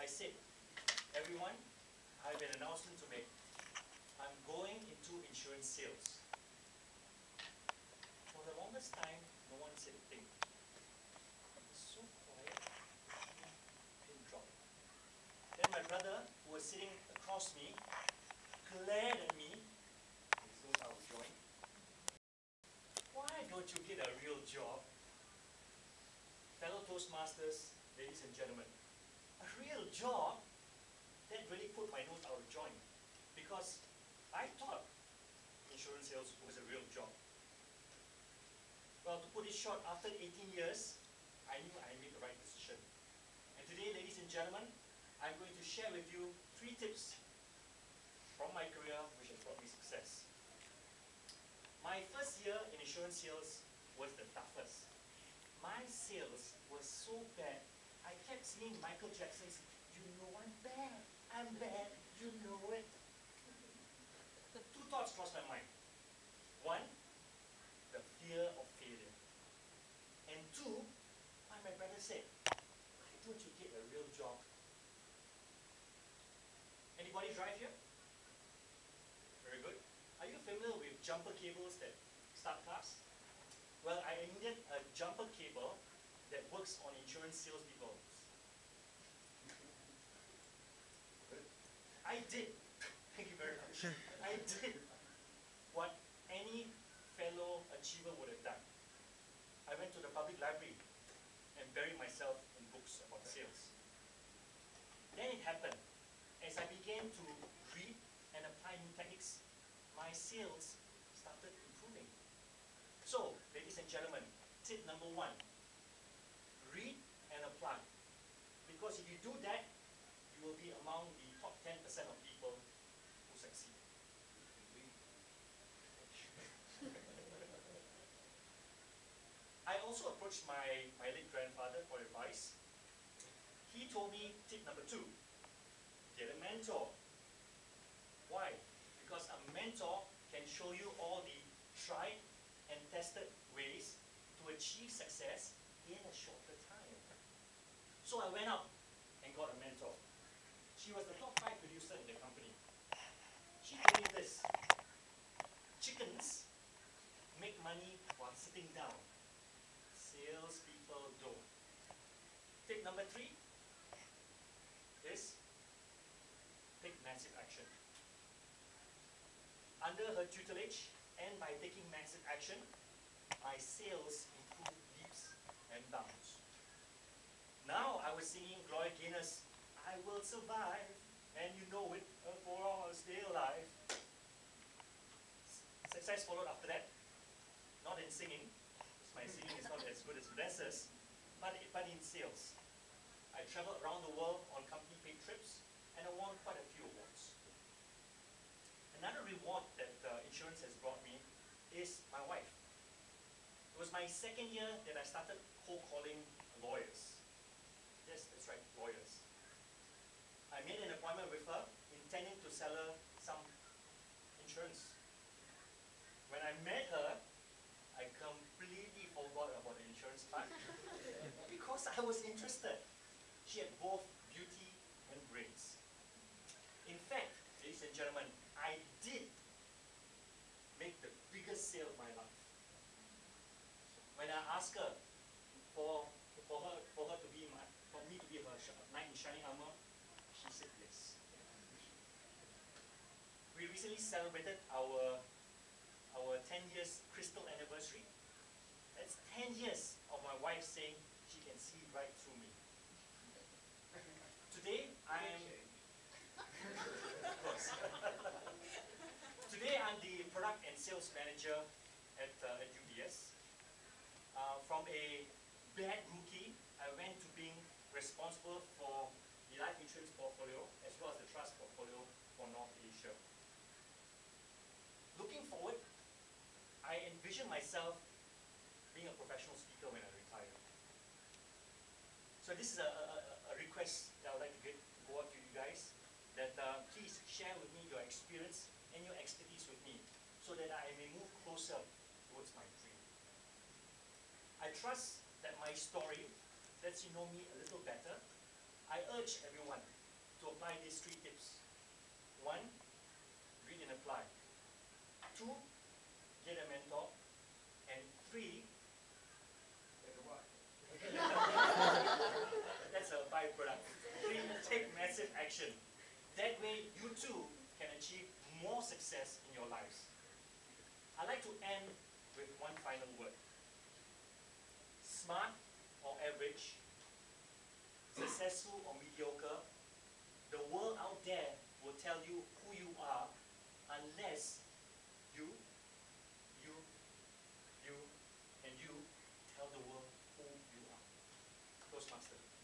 said, everyone, I have an announcement to make. I'm going into insurance sales. For the longest time, no one said a thing. It was so quiet, pin drop. Then my brother, who was sitting across me, glared at me. He knows I was joined. Why don't you get a real job? Fellow Toastmasters, ladies and gentlemen, a real job? That really put my nose out of joint, because I thought insurance sales was a real job. Well, to put it short, after 18 years, I knew I made the right decision. And today, ladies and gentlemen, I'm going to share with you 3 tips from my career which has brought me success. My first year in insurance sales was the toughest. My sales was so bad, I kept singing Michael Jackson's "You Know I'm Bad, I'm Bad, You Know It." 2 thoughts crossed my mind. 1, the fear of failure. And 2, my brother said, why don't you get a real job? Anybody drive here? Very good. Are you familiar with jumper cables that start cars? Well, I needed a jumper cable that works on insurance salespeople. I did. Thank you very much. I did what any fellow achiever would have done. I went to the public library and buried myself in books about sales. Then it happened. As I began to read and apply new techniques, my sales started improving. So, ladies and gentlemen, tip number 1, read and apply. Because if you do that, you will be among the top 10% of people who succeed. I also approached my late grandfather for advice. He told me tip number 2, get a mentor. Why? Because a mentor can show you all the tried and tested ways to achieve success in a shorter time. So I went out and got a mentor. She was the top 5 producer in the company. She told me this: chickens make money while sitting down. Salespeople don't. Tip number 3 is take massive action. Under her tutelage and by taking massive action, my sales improved leaps and bounds. Now I was singing Gloria Gaynor's "I Will Survive, and You Know It, for I'll Stay Alive." Success followed after that. Not in singing, because my singing is not as good as Vanessa's, but in sales. I traveled around the world on company-paid trips, and I won quite a few awards. Another reward that insurance has brought me is my wife. It was my 2nd year that I started cold calling lawyers. Yes, that's right, lawyers. I made an appointment with her, intending to sell her some insurance. When I met her, I completely forgot about the insurance part because I was interested. She had both beauty and brains. In fact, ladies and gentlemen, I did make the biggest sale of my life. When I asked her for me to be her knight in shining armor, she said yes. We recently celebrated our 10 years crystal anniversary. That's 10 years of my wife saying she can see right through me. Today I am of course. Today I'm the product and sales manager at UBS. From a bad rookie, I went to being responsible for the life insurance portfolio as well as the trust portfolio for North Asia. Looking forward, I envision myself being a professional speaker when I retire. So this is a request that I would like to go out to you guys, that please share with me your experience and your expertise with me so that I may move closer towards my dream. I trust that my story lets you know me a little better. I urge everyone to apply these 3 tips. 1, read and apply. 2, get a mentor. And 3, that's a byproduct. 3, take massive action. That way, you too can achieve more success in your lives. I'd like to end with one final word. Smart or average, successful or mediocre, the world out there will tell you who you are unless you, and you tell the world who you are. Toastmasters.